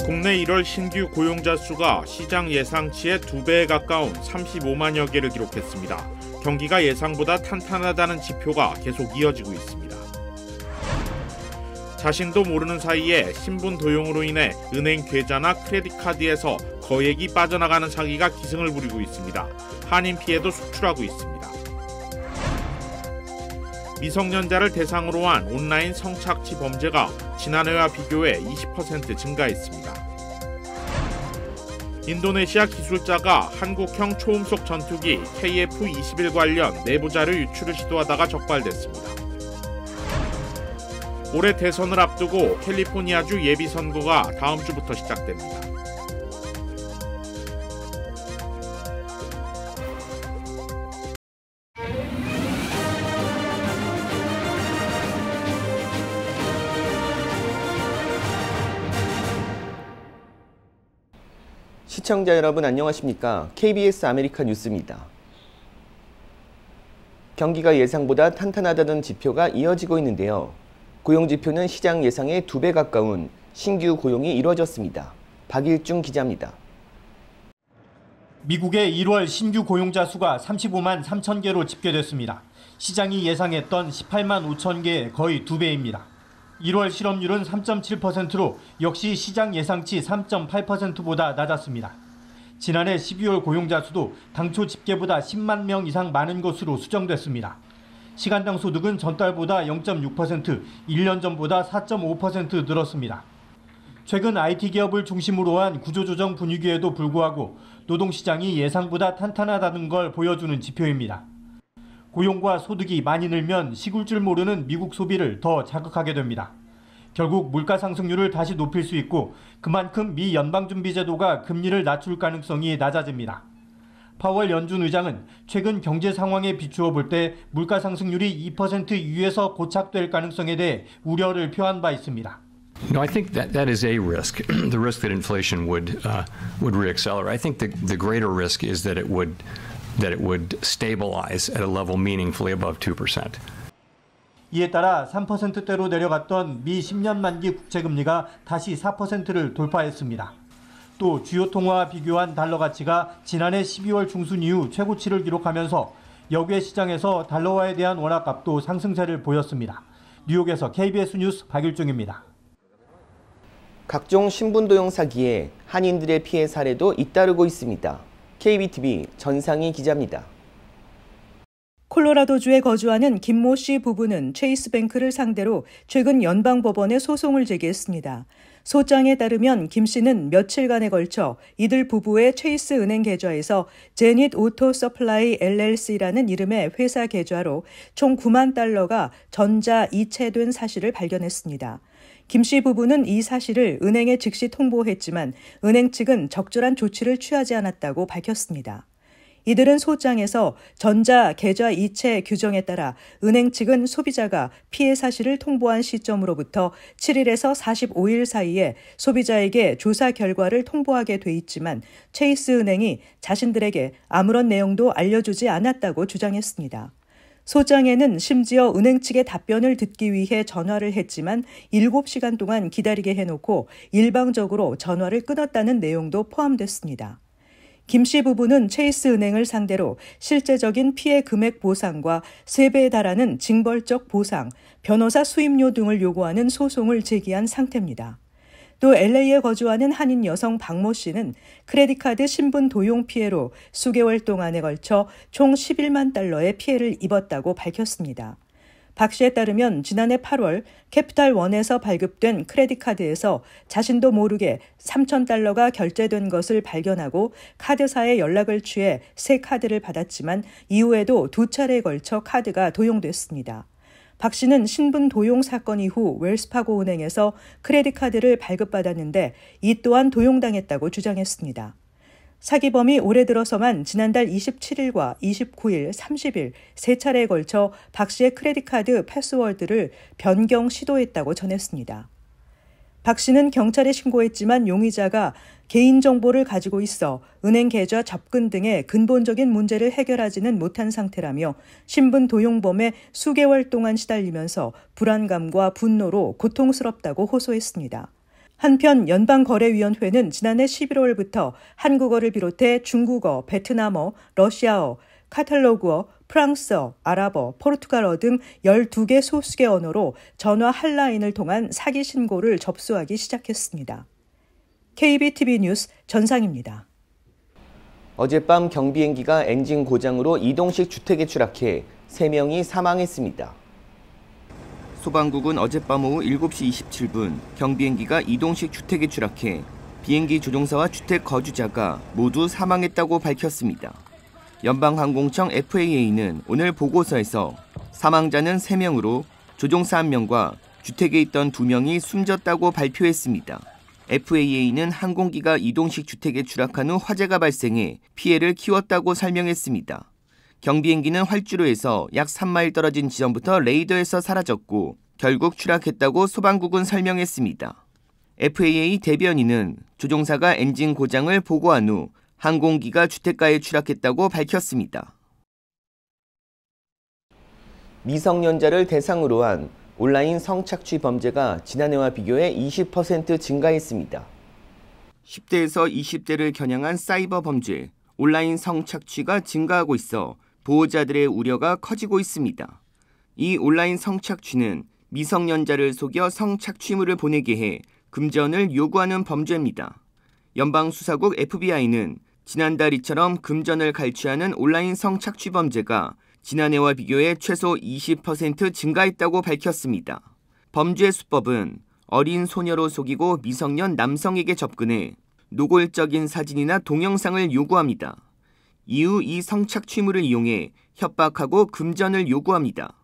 국내 1월 신규 고용자 수가 시장 예상치의 2배에 가까운 35만여 개를 기록했습니다. 경기가 예상보다 탄탄하다는 지표가 계속 이어지고 있습니다. 자신도 모르는 사이에 신분 도용으로 인해 은행 계좌나 크레딧 카드에서 거액이 빠져나가는 사기가 기승을 부리고 있습니다. 한인 피해도 속출하고 있습니다. 미성년자를 대상으로 한 온라인 성착취 범죄가 지난해와 비교해 20% 증가했습니다. 인도네시아 기술자가 한국형 초음속 전투기 KF-21 관련 내부 자료 유출을 시도하다가 적발됐습니다. 올해 대선을 앞두고 캘리포니아주 예비선거가 다음 주부터 시작됩니다. 시청자 여러분 안녕하십니까? KBS 아메리카 뉴스입니다. 경기가 예상보다 탄탄하다는 지표가 이어지고 있는데요. 고용지표는 시장 예상의 2배 가까운 신규 고용이 이루어졌습니다. 박일중 기자입니다. 미국의 1월 신규 고용자 수가 35만 3천 개로 집계됐습니다. 시장이 예상했던 18만 5천 개의 거의 2배입니다. 1월 실업률은 3.7%로 역시 시장 예상치 3.8%보다 낮았습니다. 지난해 12월 고용자 수도 당초 집계보다 10만 명 이상 많은 것으로 수정됐습니다. 시간당 소득은 전달보다 0.6%, 1년 전보다 4.5% 늘었습니다. 최근 IT 기업을 중심으로 한 구조조정 분위기에도 불구하고 노동시장이 예상보다 탄탄하다는 걸 보여주는 지표입니다. 고용과 소득이 많이 늘면 식을 줄 모르는 미국 소비를 더 자극하게 됩니다. 결국 물가 상승률을 다시 높일 수 있고 그만큼 미 연방준비제도가 금리를 낮출 가능성이 낮아집니다. 파월 연준 의장은 최근 경제 상황에 비추어 볼 때 물가 상승률이 2% 이후에서 고착될 가능성에 대해 우려를 표한 바 있습니다. No, I think that is a risk. The risk that inflation would reaccelerate. I think the greater risk is that it would stabilize at a level meaningfully above 2%. 이에 따라 3%대로 내려갔던 미 10년 만기 국채금리가 다시 4%를 돌파했습니다. 또 주요 통화와 비교한 달러 가치가 지난해 12월 중순 이후 최고치를 기록하면서 역외 시장에서 달러화에 대한 원화값도 상승세를 보였습니다. 뉴욕에서 KBS 뉴스 박일중입니다. 각종 신분도용 사기에 한인들의 피해 사례도 잇따르고 있습니다. KBTV 전상희 기자입니다. 콜로라도주에 거주하는 김모 씨 부부는 체이스뱅크를 상대로 최근 연방법원에 소송을 제기했습니다. 소장에 따르면 김 씨는 며칠간에 걸쳐 이들 부부의 체이스 은행 계좌에서 제닛 오토 서플라이 LLC라는 이름의 회사 계좌로 총 9만 달러가 전자 이체된 사실을 발견했습니다. 김 씨 부부는 이 사실을 은행에 즉시 통보했지만 은행 측은 적절한 조치를 취하지 않았다고 밝혔습니다. 이들은 소장에서 전자 계좌 이체 규정에 따라 은행 측은 소비자가 피해 사실을 통보한 시점으로부터 7일에서 45일 사이에 소비자에게 조사 결과를 통보하게 돼 있지만 체이스 은행이 자신들에게 아무런 내용도 알려주지 않았다고 주장했습니다. 소장에는 심지어 은행 측의 답변을 듣기 위해 전화를 했지만 7시간 동안 기다리게 해놓고 일방적으로 전화를 끊었다는 내용도 포함됐습니다. 김 씨 부부는 체이스 은행을 상대로 실제적인 피해 금액 보상과 3배에 달하는 징벌적 보상, 변호사 수임료 등을 요구하는 소송을 제기한 상태입니다. 또 LA에 거주하는 한인 여성 박모 씨는 크레딧카드 신분 도용 피해로 수개월 동안에 걸쳐 총 11만 달러의 피해를 입었다고 밝혔습니다. 박 씨에 따르면 지난해 8월 캐피탈원에서 발급된 크레딧카드에서 자신도 모르게 3,000달러가 결제된 것을 발견하고 카드사에 연락을 취해 새 카드를 받았지만 이후에도 2차례에 걸쳐 카드가 도용됐습니다. 박 씨는 신분 도용 사건 이후 웰스파고 은행에서 크레딧카드를 발급받았는데 이 또한 도용당했다고 주장했습니다. 사기범이 올해 들어서만 지난달 27일과 29일, 30일 세 차례에 걸쳐 박 씨의 크레딧카드 패스워드를 변경 시도했다고 전했습니다. 박 씨는 경찰에 신고했지만 용의자가 개인정보를 가지고 있어 은행 계좌 접근 등의 근본적인 문제를 해결하지는 못한 상태라며 신분 도용범에 수개월 동안 시달리면서 불안감과 분노로 고통스럽다고 호소했습니다. 한편 연방거래위원회는 지난해 11월부터 한국어를 비롯해 중국어, 베트남어, 러시아어, 카탈로그어, 프랑스어, 아랍어, 포르투갈어 등 12개 소수계 언어로 전화 핫라인을 통한 사기 신고를 접수하기 시작했습니다. KBTV 뉴스 전상입니다. 어젯밤 경비행기가 엔진 고장으로 이동식 주택에 추락해 3명이 사망했습니다. 소방국은 어젯밤 오후 7시 27분 경비행기가 이동식 주택에 추락해 비행기 조종사와 주택 거주자가 모두 사망했다고 밝혔습니다. 연방항공청 FAA는 오늘 보고서에서 사망자는 3명으로 조종사 1명과 주택에 있던 2명이 숨졌다고 발표했습니다. FAA는 항공기가 이동식 주택에 추락한 후 화재가 발생해 피해를 키웠다고 설명했습니다. 경비행기는 활주로에서 약 3마일 떨어진 지점부터 레이더에서 사라졌고 결국 추락했다고 소방국은 설명했습니다. FAA 대변인은 조종사가 엔진 고장을 보고한 후 항공기가 주택가에 추락했다고 밝혔습니다. 미성년자를 대상으로 한 온라인 성착취 범죄가 지난해와 비교해 20% 증가했습니다. 10대에서 20대를 겨냥한 사이버 범죄, 온라인 성착취가 증가하고 있어 보호자들의 우려가 커지고 있습니다. 이 온라인 성착취는 미성년자를 속여 성착취물을 보내게 해 금전을 요구하는 범죄입니다. 연방수사국 FBI는 지난달 이처럼 금전을 갈취하는 온라인 성착취 범죄가 지난해와 비교해 최소 20% 증가했다고 밝혔습니다. 범죄 수법은 어린 소녀로 속이고 미성년 남성에게 접근해 노골적인 사진이나 동영상을 요구합니다. 이후 이 성착취물을 이용해 협박하고 금전을 요구합니다.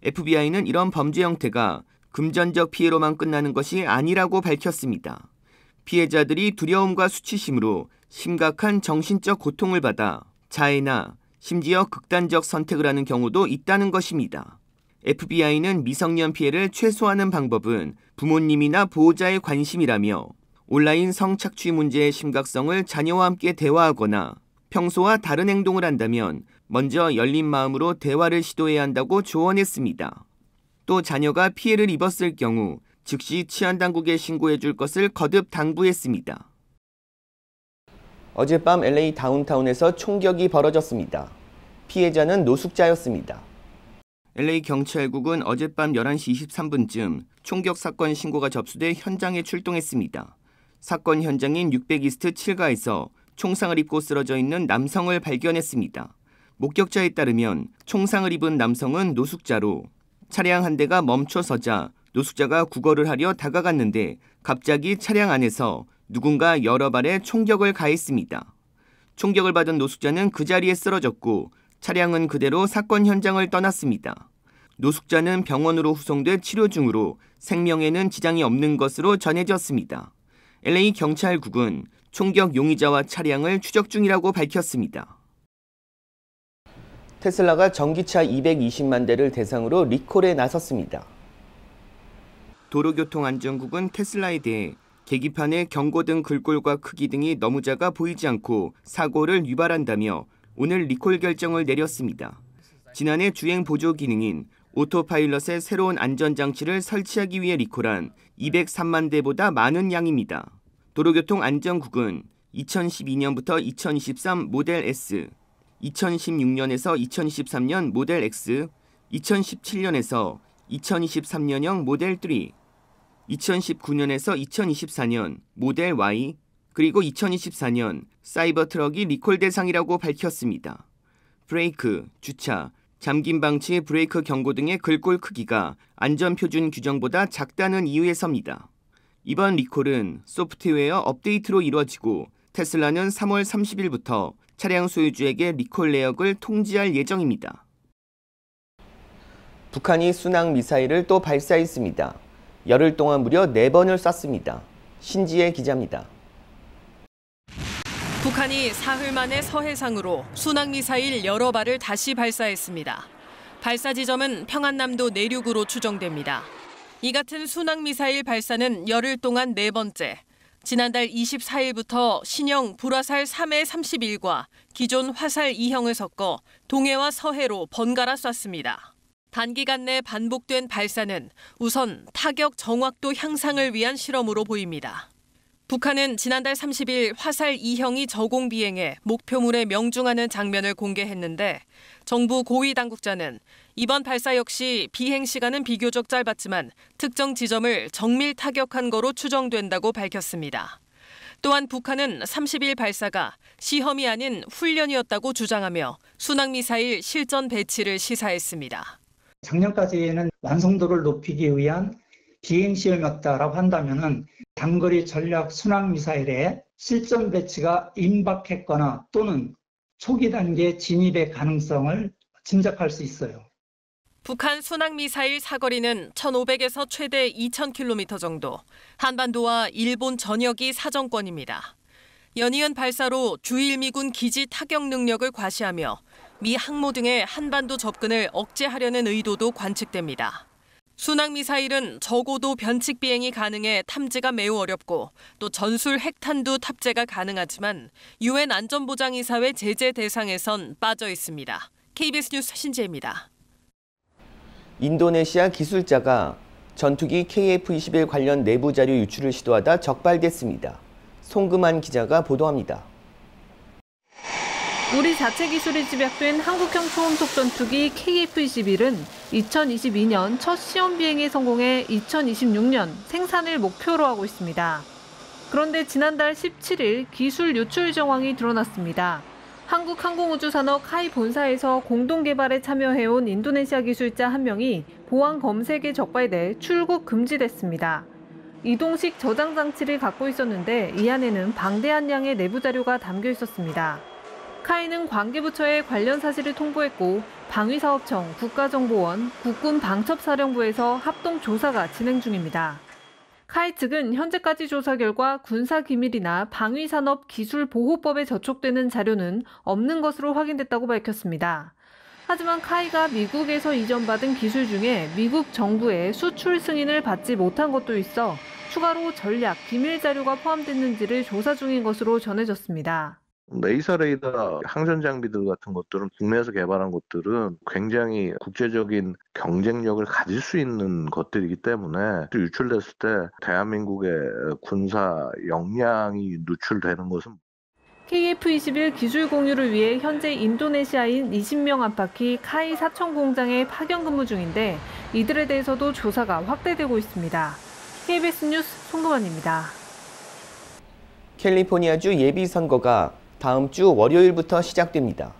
FBI는 이런 범죄 형태가 금전적 피해로만 끝나는 것이 아니라고 밝혔습니다. 피해자들이 두려움과 수치심으로 심각한 정신적 고통을 받아 자해나 심지어 극단적 선택을 하는 경우도 있다는 것입니다. FBI는 미성년 피해를 최소화하는 방법은 부모님이나 보호자의 관심이라며 온라인 성착취 문제의 심각성을 자녀와 함께 대화하거나 평소와 다른 행동을 한다면 먼저 열린 마음으로 대화를 시도해야 한다고 조언했습니다. 또 자녀가 피해를 입었을 경우 즉시 치안당국에 신고해 줄 것을 거듭 당부했습니다. 어젯밤 LA 다운타운에서 총격이 벌어졌습니다. 피해자는 노숙자였습니다. LA 경찰국은 어젯밤 11시 23분쯤 총격 사건 신고가 접수돼 현장에 출동했습니다. 사건 현장인 600이스트 7가에서 총상을 입고 쓰러져 있는 남성을 발견했습니다. 목격자에 따르면 총상을 입은 남성은 노숙자로 차량 한 대가 멈춰서자 노숙자가 구걸을 하려 다가갔는데 갑자기 차량 안에서 누군가 여러 발에 총격을 가했습니다. 총격을 받은 노숙자는 그 자리에 쓰러졌고 차량은 그대로 사건 현장을 떠났습니다. 노숙자는 병원으로 후송돼 치료 중으로 생명에는 지장이 없는 것으로 전해졌습니다. LA 경찰국은 총격 용의자와 차량을 추적 중이라고 밝혔습니다. 테슬라가 전기차 220만 대를 대상으로 리콜에 나섰습니다. 도로교통안전국은 테슬라에 대해 계기판의 경고등 글꼴과 크기 등이 너무 작아 보이지 않고 사고를 유발한다며 오늘 리콜 결정을 내렸습니다. 지난해 주행 보조 기능인 오토파일럿의 새로운 안전장치를 설치하기 위해 리콜한 203만 대보다 많은 양입니다. 도로교통안전국은 2012년부터 2023 모델 S, 2016년에서 2023년 모델 X, 2017년에서 2023년형 모델 3, 2019년에서 2024년 모델 Y, 그리고 2024년 사이버 트럭이 리콜 대상이라고 밝혔습니다. 브레이크, 주차, 잠김 방치, 브레이크 경고 등의 글꼴 크기가 안전표준 규정보다 작다는 이유에서입니다. 이번 리콜은 소프트웨어 업데이트로 이루어지고 테슬라는 3월 30일부터 차량 소유주에게 리콜 내역을 통지할 예정입니다. 북한이 순항 미사일을 또 발사했습니다. 열흘 동안 무려 4번을 쐈습니다. 신지혜 기자입니다. 북한이 사흘 만에 서해상으로 순항미사일 여러 발을 다시 발사했습니다. 발사 지점은 평안남도 내륙으로 추정됩니다. 이 같은 순항미사일 발사는 열흘 동안 4번째. 지난달 24일부터 신형 불화살 3해 31과 기존 화살 2형을 섞어 동해와 서해로 번갈아 쐈습니다. 단기간 내 반복된 발사는 우선 타격 정확도 향상을 위한 실험으로 보입니다. 북한은 지난달 30일 화살 2형이 저공 비행해 목표물에 명중하는 장면을 공개했는데 정부 고위 당국자는 이번 발사 역시 비행 시간은 비교적 짧았지만 특정 지점을 정밀 타격한 거로 추정된다고 밝혔습니다. 또한 북한은 30일 발사가 시험이 아닌 훈련이었다고 주장하며 순항미사일 실전 배치를 시사했습니다. 작년까지는 완성도를 높이기 위한 비행 시험이었다라고 한다면은 단거리 전략 순항 미사일의 실전 배치가 임박했거나 또는 초기 단계 진입의 가능성을 짐작할 수 있어요. 북한 순항미사일 사거리는 1,500에서 최대 2,000km 정도, 한반도와 일본 전역이 사정권입니다. 연이은 발사로 주일 미군 기지 타격 능력을 과시하며 미 항모 등의 한반도 접근을 억제하려는 의도도 관측됩니다. 순항미사일은 저고도 변칙 비행이 가능해 탐지가 매우 어렵고 또 전술 핵탄두 탑재가 가능하지만 유엔 안전보장이사회 제재 대상에선 빠져 있습니다. KBS 뉴스 신지혜입니다. 인도네시아 기술자가 전투기 KF-21 관련 내부 자료 유출을 시도하다 적발됐습니다. 송금한 기자가 보도합니다. 우리 자체 기술이 집약된 한국형 초음속 전투기 KF-21은 2022년 첫 시험 비행에 성공해 2026년 생산을 목표로 하고 있습니다. 그런데 지난달 17일 기술 유출 정황이 드러났습니다. 한국항공우주산업 카이 본사에서 공동 개발에 참여해온 인도네시아 기술자 한 명이 보안 검색에 적발돼 출국 금지됐습니다. 이동식 저장 장치를 갖고 있었는데 이 안에는 방대한 양의 내부 자료가 담겨 있었습니다. 카이는 관계부처에 관련 사실을 통보했고 방위사업청, 국가정보원, 국군 방첩사령부에서 합동 조사가 진행 중입니다. 카이 측은 현재까지 조사 결과 군사기밀이나 방위산업기술보호법에 저촉되는 자료는 없는 것으로 확인됐다고 밝혔습니다. 하지만 카이가 미국에서 이전받은 기술 중에 미국 정부의 수출 승인을 받지 못한 것도 있어 추가로 전략, 기밀 자료가 포함됐는지를 조사 중인 것으로 전해졌습니다. 레이서 레이더 항전 장비들 같은 것들은 국내에서 개발한 것들은 굉장히 국제적인 경쟁력을 가질 수 있는 것들이기 때문에 유출됐을 때 대한민국의 군사 역량이 누출되는 것은 KF-21 기술 공유를 위해 현재 인도네시아인 20명 안팎이 카이 사천 공장에 파견 근무 중인데 이들에 대해서도 조사가 확대되고 있습니다. KBS 뉴스 송금환입니다. 캘리포니아주 예비선거가 다음 주 월요일부터 시작됩니다.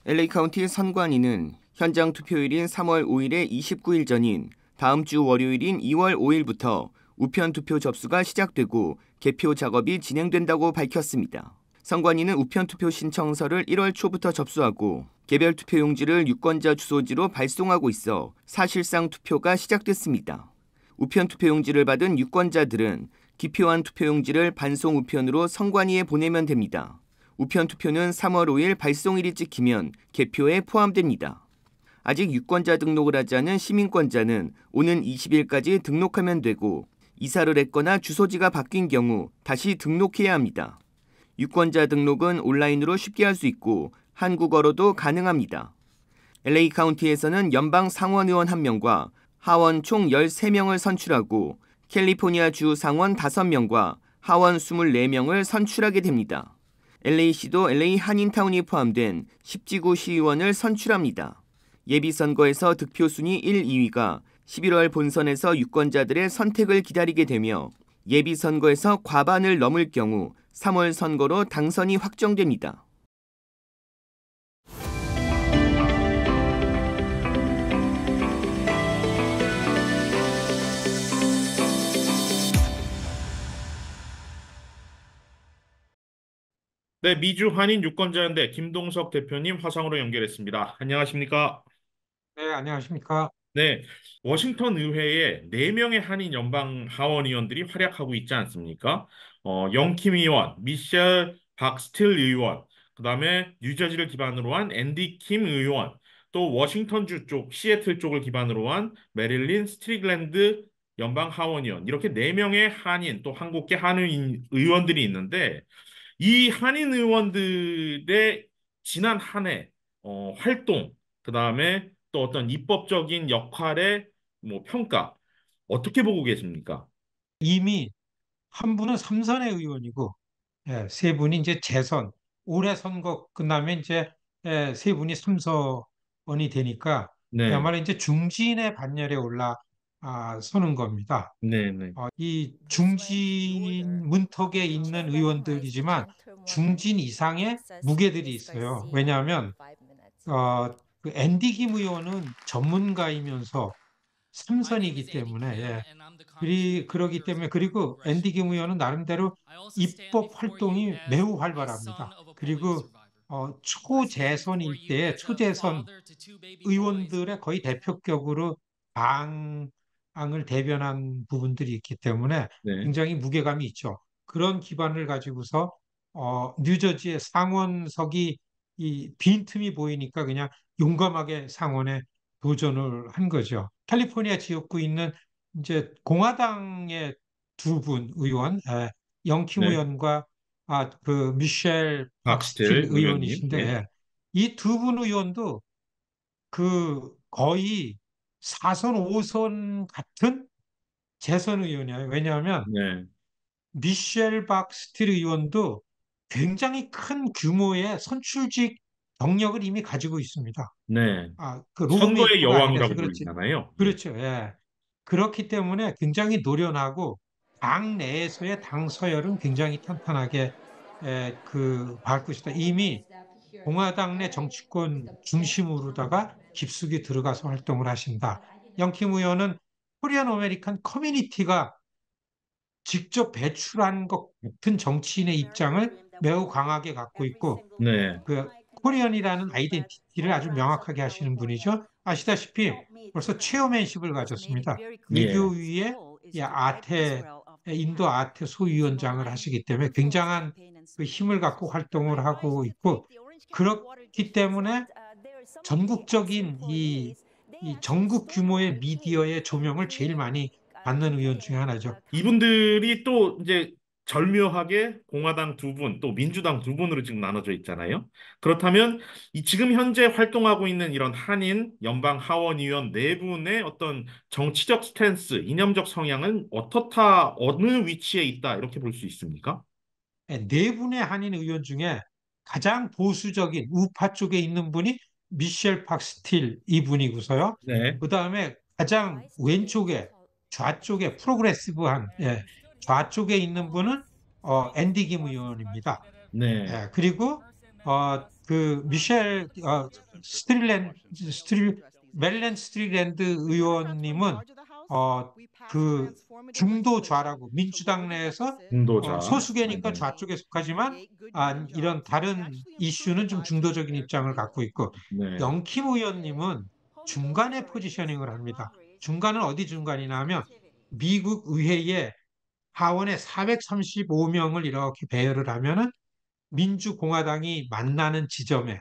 LA 카운티 선관위는 현장 투표일인 3월 5일에 29일 전인 다음 주 월요일인 2월 5일부터 우편 투표 접수가 시작되고 개표 작업이 진행된다고 밝혔습니다. 선관위는 우편 투표 신청서를 1월 초부터 접수하고 개별 투표용지를 유권자 주소지로 발송하고 있어 사실상 투표가 시작됐습니다. 우편 투표용지를 받은 유권자들은 기표한 투표용지를 반송 우편으로 선관위에 보내면 됩니다. 우편 투표는 3월 5일 발송일이 찍히면 개표에 포함됩니다. 아직 유권자 등록을 하지 않은 시민권자는 오는 20일까지 등록하면 되고 이사를 했거나 주소지가 바뀐 경우 다시 등록해야 합니다. 유권자 등록은 온라인으로 쉽게 할 수 있고 한국어로도 가능합니다. LA 카운티에서는 연방 상원 의원 1명과 하원 총 13명을 선출하고 캘리포니아 주 상원 5명과 하원 24명을 선출하게 됩니다. LA시도 LA 한인타운이 포함된 10지구 시의원을 선출합니다. 예비선거에서 득표 순위 1, 2위가 11월 본선에서 유권자들의 선택을 기다리게 되며 예비선거에서 과반을 넘을 경우 3월 선거로 당선이 확정됩니다. 네, 미주 한인 유권자연대 김동석 대표님 화상으로 연결했습니다. 안녕하십니까? 네, 안녕하십니까? 네, 워싱턴 의회에 4명의 한인 연방 하원 의원들이 활약하고 있지 않습니까? 영킴 의원, 미셸 박스틸 의원, 그다음에 뉴저지를 기반으로 한 앤디 킴 의원, 또 워싱턴주 쪽, 시애틀 쪽을 기반으로 한 메릴린 스트릭랜드 연방 하원 의원, 이렇게 4명의 한인, 또 한국계 한인 의원들이 있는데 이 한인 의원들의 지난 한 해 활동, 그다음에 또 어떤 입법적인 역할의 뭐 평가 어떻게 보고 계십니까? 이미 한 분은 삼선의 의원이고, 세 분이 이제 재선, 올해 선거 끝나면 이제 세 분이 삼선이 되니까 네, 그야말로 이제 중진의 반열에 서는 겁니다. 네, 네, 이 중진 문턱에 있는 의원들이지만 중진 이상의 무게들이 있어요. 왜냐하면 그 앤디 김 의원은 전문가이면서 삼선이기 때문에 그러기 때문에 그리고 앤디 김 의원은 나름대로 입법 활동이 매우 활발합니다. 그리고 초재선일 때 초재선 의원들의 거의 대표격으로 당을 대변한 부분들이 있기 때문에 네, 굉장히 무게감이 있죠. 그런 기반을 가지고서 뉴저지의 상원석이 이 빈틈이 보이니까 그냥 용감하게 상원에 도전을 한 거죠. 캘리포니아 지역구 있는 이제 공화당의 두 분 의원, 영킴 네. 의원과 그 미셸 박스틸 박스틸 의원님, 예, 의원이신데 이 두 분 의원도 그 거의 4선, 5선 같은 재선 의원이에요. 왜냐하면 네, 미셸 박스틸 의원도 굉장히 큰 규모의 선출직 경력을 이미 가지고 있습니다. 네. 그 선거의 로우메이커가 아니라서 여왕이라고 그렇지. 불리잖아요. 예. 그렇죠. 예. 그렇기 때문에 굉장히 노련하고 당 내에서의 당 서열은 굉장히 탄탄하게 할 것이다. 이미 공화당 내 정치권 중심으로다가 깊숙이 들어가서 활동을 하신다. 영킴 의원은 코리안 아메리칸 커뮤니티가 직접 배출한 것 같은 정치인의 입장을 매우 강하게 갖고 있고 네, 그 코리안이라는 아이덴티티를 아주 명확하게 하시는 분이죠. 아시다시피 벌써 체어맨십을 가졌습니다. 예, 외교위의 인도 아태 소위원장을 하시기 때문에 굉장한 그 힘을 갖고 활동을 하고 있고 그렇기 때문에 전국적인 이 전국 규모의 미디어의 조명을 제일 많이 받는 의원 중에 하나죠. 이분들이 또 이제 절묘하게 공화당 두 분, 또 민주당 두 분으로 지금 나눠져 있잖아요. 그렇다면 이 지금 현재 활동하고 있는 이런 한인 연방 하원의원 네 분의 어떤 정치적 스탠스, 이념적 성향은 어떻다, 어느 위치에 있다 이렇게 볼 수 있습니까? 네 분의 한인 의원 중에 가장 보수적인 우파 쪽에 있는 분이 미셸 박스틸 이분이고서요. 네, 그 다음에 가장 왼쪽에 좌쪽에 프로그레시브한 좌쪽에 있는 분은 앤디 김 의원입니다. 네, 그리고 그 미셸 메릴랜드 스트리랜드 의원님은 그 중도 좌라고 민주당 내에서 중도자. 소수계니까 네, 좌쪽에 속하지만 이런 다른 이슈는 좀 중도적인 입장을 갖고 있고 네, 영킴 의원님은 중간에 포지셔닝을 합니다. 중간은 어디 중간이냐 하면 미국 의회에 하원에 435명을 이렇게 배열을 하면은 민주공화당이 만나는 지점에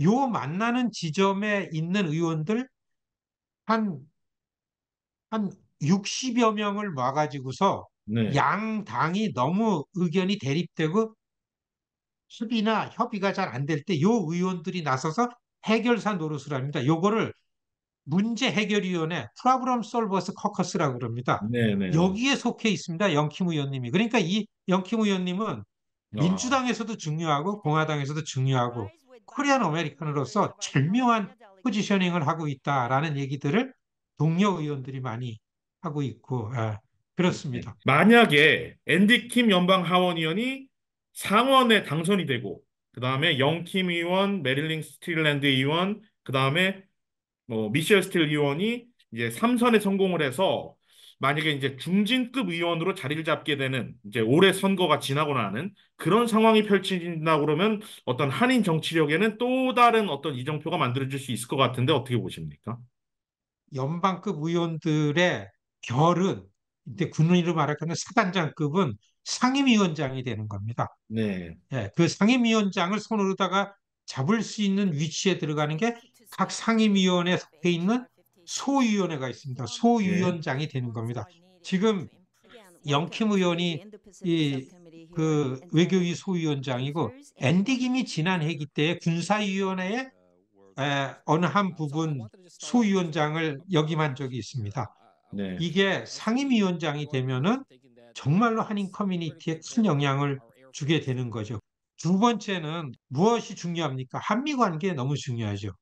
요 만나는 지점에 있는 의원들 한, 한 60여 명을 모아가지고서 네, 양 당이 너무 의견이 대립되고 협의가 잘 안 될 때 요 의원들이 나서서 해결사 노릇을 합니다. 요거를 문제 해결위원회 프로블럼 솔버스 커커스라고 그럽니다. 네, 네, 네. 여기에 속해 있습니다. 영킴 의원님이. 그러니까 이 영킴 의원님은 아, 민주당에서도 중요하고 공화당에서도 중요하고 코리안 아메리칸으로서 절묘한 포지셔닝을 하고 있다라는 얘기들을 동료 의원들이 많이 하고 있고 네. 그렇습니다. 만약에 앤디 킴 연방 하원의원이 상원에 당선이 되고 그다음에 영킴 의원, 메릴린 스틸랜드 의원, 그다음에 뭐 미셸 스틸 의원이 이제 3선에 성공을 해서 만약에 이제 중진급 의원으로 자리를 잡게 되는 이제 올해 선거가 지나고 나는 그런 상황이 펼쳐진다 그러면 어떤 한인 정치력에는 또 다른 어떤 이정표가 만들어질 수 있을 것 같은데 어떻게 보십니까? 연방급 의원들의 결은 이제 군인으로 말하면 사단장급은 상임위원장이 되는 겁니다. 네, 그 상임위원장을 손으로다가 잡을 수 있는 위치에 들어가는 게 각 상임위원회에 속해 있는 소위원회가 있습니다. 예, 소위원장이 되는 겁니다. 지금 영킴 의원이 그 외교위 소위원장이고 앤디 김이 지난 회기 때 군사위원회에 어느 한 부분 소위원장을 역임한 적이 있습니다. 네. 이게 상임위원장이 되면은 정말로 한인 커뮤니티에 큰 영향을 주게 되는 거죠. 두 번째는 무엇이 중요합니까? 한미 관계 너무 중요하죠.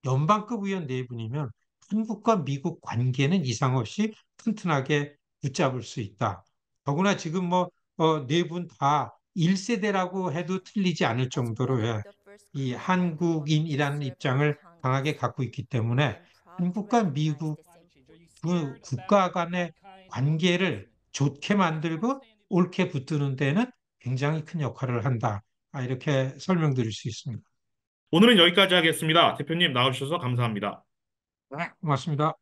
연방급 의원 네 분이면 한국과 미국 관계는 이상 없이 튼튼하게 붙잡을 수 있다. 더구나 지금 네 분 다 1세대라고 해도 틀리지 않을 정도로 이 한국인이라는 입장을 강하게 갖고 있기 때문에 한국과 미국 두 국가 간의 관계를 좋게 만들고 옳게 붙드는 데는 굉장히 큰 역할을 한다. 이렇게 설명드릴 수 있습니다. 오늘은 여기까지 하겠습니다. 대표님 나와주셔서 감사합니다. 네, 고맙습니다.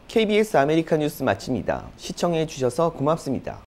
KBS 아메리카 뉴스 마칩니다. 시청해 주셔서 고맙습니다.